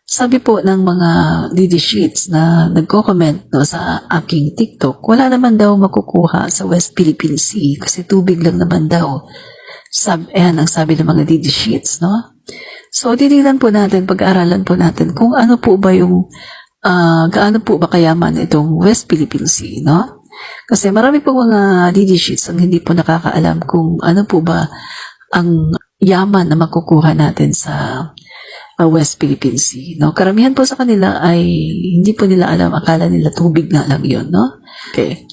Sabi po ng mga DD Sheets na nagko-comment sa aking TikTok, wala naman daw makukuha sa West Philippine Sea kasi tubig lang naman daw. Ayan ang sabi ng mga DD Sheets, no? So, titignan po natin, pag-aaralan po natin kung ano po ba yung, gaano po ba kayaman itong West Philippine Sea, no? Kasi marami po mga DD Sheets ang hindi po nakakaalam kung ano po ba ang yaman na makukuha natin sa West Philippine Sea, no? Karamihan po sa kanila ay hindi po nila alam, akala nila tubig nga lang yun, no? Okay.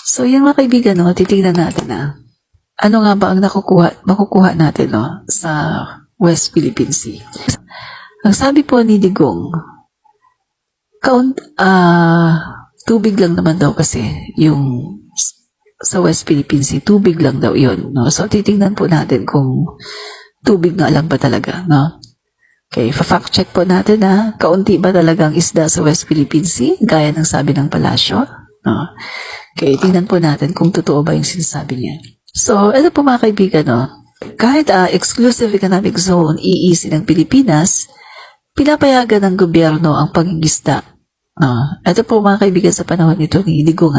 So, yan mga kaibigan, no? Titignan natin ano nga ba ang makukuha natin, no? Sa West Philippine Sea. Ang sabi po ni Digong, tubig lang naman daw kasi yung sa West Philippine Sea, tubig lang daw yun, no? So, titignan po natin kung tubig nga lang ba talaga, no? Okay, fact check po natin kaunti ba talagang isda sa West Philippine Sea, gaya ng sabi ng palasyo? No? Okay, tingnan po natin kung totoo ba yung sinasabi niya. So, ito po mga kaibigan, no? Kahit exclusive economic zone, EEZ ng Pilipinas, pinapayagan ng gobyerno ang pangingisda. Ito po mga kaibigan sa panahon nito ni Digong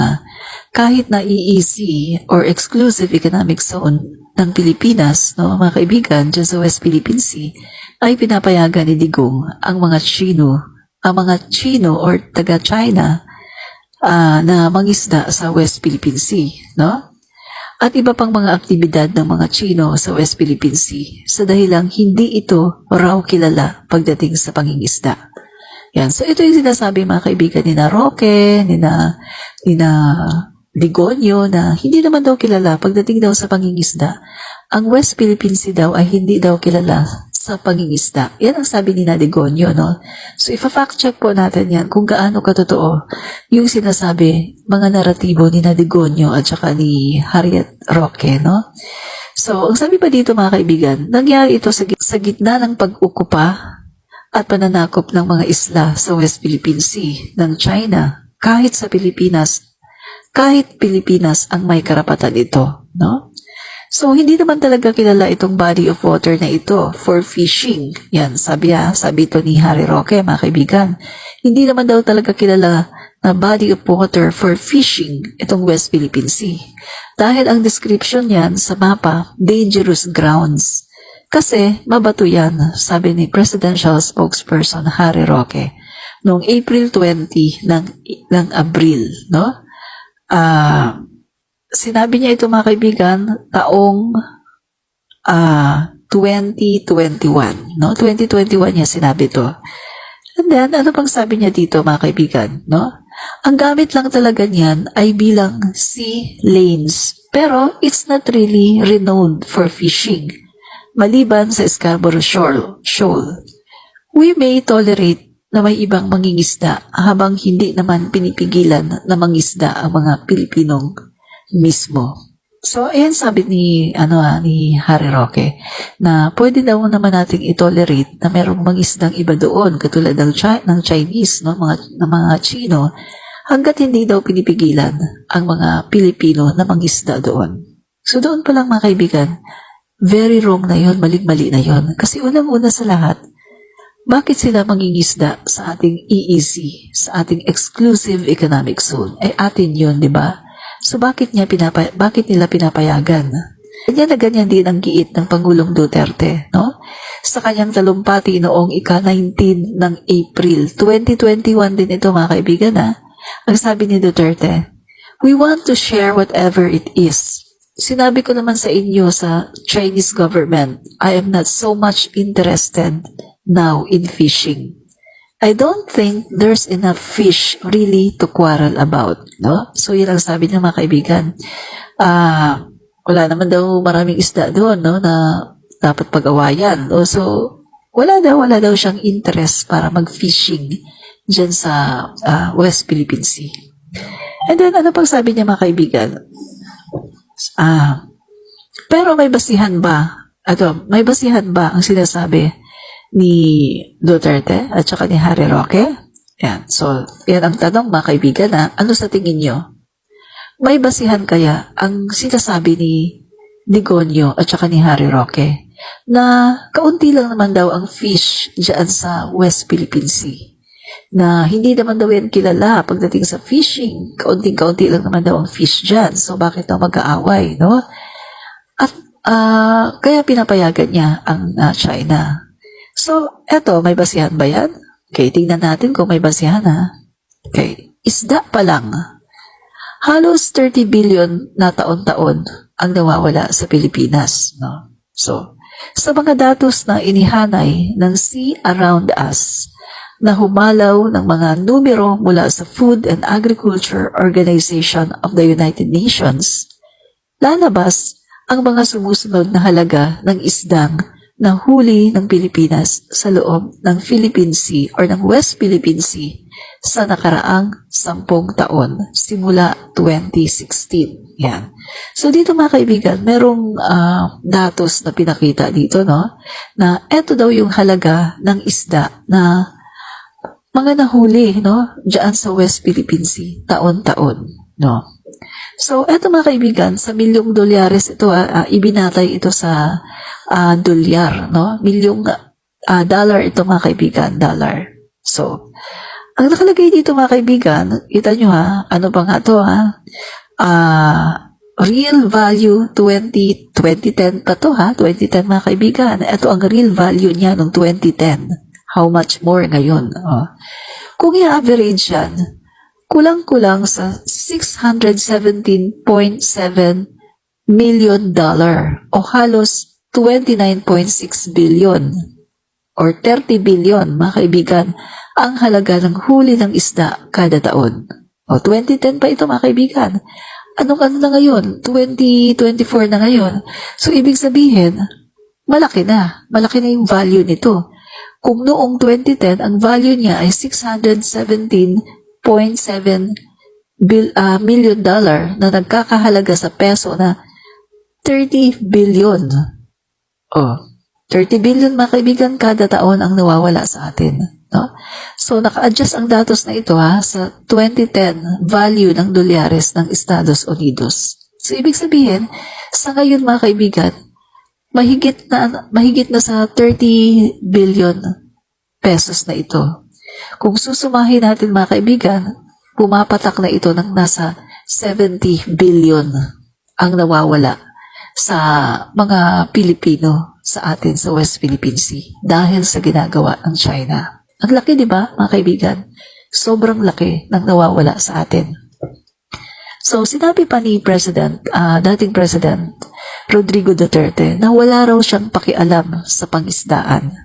kahit na EEZ or exclusive economic zone ng Pilipinas, no, mga kaibigan, dyan sa West Philippine Sea, ay pinapayagan ni Digong ang mga Chino or taga-China na mangisda sa West Philippine Sea, no? At iba pang mga aktibidad ng mga Chino sa West Philippine Sea sa dahilang hindi ito raw kilala pagdating sa pangingisda. Yan. So, ito yung sinasabi mga kaibigan ni na Roque, ni na Ligonio na hindi naman daw kilala pagdating daw sa pangingisda. Ang West Philippine Sea daw ay hindi daw kilala sa pangingisda. Yan ang sabi ni na Ligonio, no? So, ifa-fact check po natin yan kung gaano katotoo yung sinasabi, mga naratibo ni na Ligonio at saka ni Harriet Roque, no? So, ang sabi pa dito mga kaibigan, nangyari ito sa gitna ng pag-ukupa at pananakop ng mga isla sa West Philippine Sea ng China kahit Pilipinas ang may karapatan ito, no? So, hindi naman talaga kilala itong body of water na ito for fishing. Yan, sabi ito ni Harry Roque, mga kaibigan. Hindi naman daw talaga kilala na body of water for fishing itong West Philippine Sea. Dahil ang description yan sa mapa, dangerous grounds. Kasi, mabato yan, sabi ni Presidential Spokesperson Harry Roque noong April 20 ng Abril, no? Sinabi niya ito mga kaibigan taong 2021, no? 2021 niya sinabi ito. And then, ano pang sabi niya dito mga kaibigan, no? Ang gamit lang talaga niyan ay bilang sea lanes, pero it's not really renowned for fishing. Maliban sa Scarborough Shoal, we may tolerate na may ibang mangingisda habang hindi naman pinipigilan na mangisda ang mga Pilipinong mismo. So, ayan sabi ni Harry Roque na pwede daw naman nating itolerate na merong mangisdang iba doon katulad ng Chinese, no, mga Chino, hanggat hindi daw pinipigilan ang mga Pilipino na mangisda doon. So, doon pa lang mga kaibigan, very wrong na yon, mali na yon. Kasi unang-una sa lahat, bakit sila mangingisda sa ating EEZ, sa ating exclusive economic zone? Atin yun, di ba? So bakit nila pinapayagan? Ganyan din ang giit ng Pangulong Duterte, no? Sa kanyang talumpati noong ika-19 ng April 2021 din ito mga kaibigan Ang sabi ni Duterte, we want to share whatever it is. Sinabi ko naman sa inyo sa Chinese government, I am not so much interested now in fishing. I don't think there's enough fish really to quarrel about, no? So, yun ang sabi ng mga kaibigan. Wala naman daw maraming isda doon, no, na dapat pag-awayan. No? So, wala daw siyang interest para mag-fishing dyan sa West Philippine Sea. And then, ano pang sabi niya mga kaibigan? Pero may basihan ba ang sinasabi ni Duterte at saka ni Harry Roque? Yan. So, yan ang tanong mga kaibigan ano sa tingin nyo? May basihan kaya ang sinasabi ni Ligonio at saka ni Harry Roque na kaunti lang naman daw ang fish dyan sa West Philippine Sea. Na hindi naman daw yan kilala pagdating sa fishing. Kaunting-kaunti lang naman daw ang fish dyan. So bakit daw mag-aaway, no? At kaya pinapayagan niya ang China. So, eto, may basihan ba yan? Okay, tingnan natin kung may basihan, ha? Okay, isda pa lang. Halos 30 billion na taon-taon ang nawawala sa Pilipinas, no? So, sa mga datos na inihanay ng Sea Around Us, na humalaw ng mga numero mula sa Food and Agriculture Organization of the United Nations, lalabas ang mga sumusunod na halaga ng isdang nahuli ng Pilipinas sa loob ng Philippine Sea or ng West Philippine Sea sa nakaraang 10 taon simula 2016. Yan. So dito mga kaibigan, merong datos na pinakita dito, no? Na eto daw yung halaga ng isda na mga nahuli, no? Diyan sa West Philippine Sea, taon-taon, no? So, eto mga kaibigan, sa milyong dolyares ito, ibinatay ito sa dolyar, no? Milyong dollar ito mga kaibigan, dollar. So, ang nakalagay dito mga kaibigan, kita nyo ha, ano pa nga to ha? Real value 2010 pa to ha, 2010 mga kaibigan. Ito ang real value niya noong 2010. How much more ngayon? Kung i-average yan, kulang-kulang sa $617.7 million o halos 29.6 billion or 30 billion, mga kaibigan, ang halaga ng huli ng isda kada taon. O 2010 pa ito mga kaibigan. Ano na ngayon? 2024 na ngayon. So, ibig sabihin, malaki na. Malaki na yung value nito. Kung noong 2010, ang value niya ay $617.7 million na nagkakahalaga sa peso na 30 billion. Oh, 30 billion mga kaibigan kada taon ang nawawala sa atin. No? So, naka-adjust ang datos na ito sa 2010 value ng dolyares ng Estados Unidos. So, ibig sabihin, sa ngayon mga kaibigan, mahigit na sa 30 billion pesos na ito. Kung susumahin natin mga kaibigan, pumapatak na ito ng nasa 70 billion ang nawawala sa mga Pilipino sa atin sa West Philippine Sea dahil sa ginagawa ng China. Ang laki, di ba, mga kaibigan? Sobrang laki ng nawawala sa atin. So, sinabi pa ni dating President Rodrigo Duterte na wala raw siyang pakialam sa pangisdaan.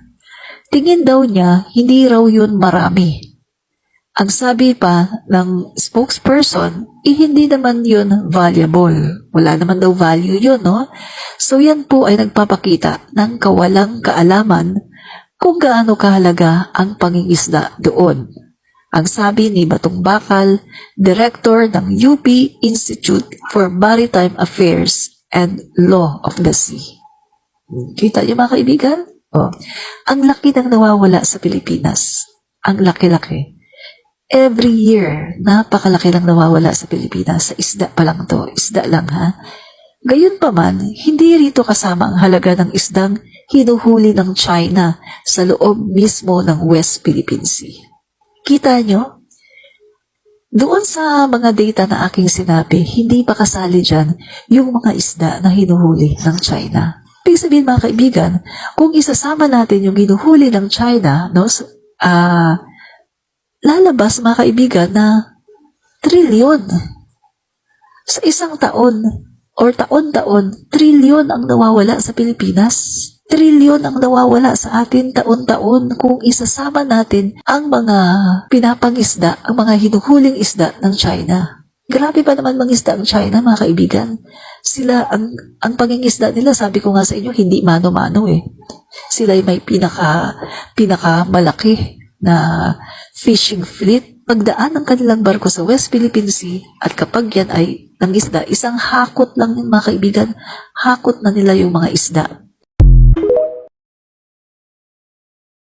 Tingin daw niya, hindi raw yun marami. Ang sabi pa ng spokesperson, hindi naman yun valuable. Wala naman daw value yun, no? So yan po ay nagpapakita ng kawalang kaalaman kung gaano kahalaga ang pangingisda doon. Ang sabi ni Batong Bakal, Director ng UP Institute for Maritime Affairs and Law of the Sea. Kita niyo mga kaibigan? Ang laki ng nawawala sa Pilipinas. Ang laki-laki. Every year, napakalaki lang nawawala sa Pilipinas. Sa isda pa lang to. Isda lang ha. Gayon pa man, hindi rito kasama ang halaga ng isdang hinuhuli ng China sa loob mismo ng West Philippine Sea. Kita nyo? Doon sa mga data na aking sinabi, hindi pa kasali dyan yung mga isda na hinuhuli ng China. Ibig sabihin mga kaibigan, kung isasama natin yung hinuhuli ng China, no, lalabas mga kaibigan na trilyon. Sa isang taon or taon-taon, trilyon ang nawawala sa Pilipinas. Trilyon ang nawawala sa atin taon-taon kung isasama natin ang mga pinapangisda, ang mga hinuhuling isda ng China. Grabe pa naman mangisda ang China, mga kaibigan. Sila, ang pangingisda nila, sabi ko nga sa inyo, hindi mano-mano eh. Sila ay may pinakamalaki na fishing fleet. Pagdaan ng kanilang barko sa West Philippine Sea at kapag yan ay nangisda, isang hakot lang yung mga kaibigan, hakot na nila yung mga isda.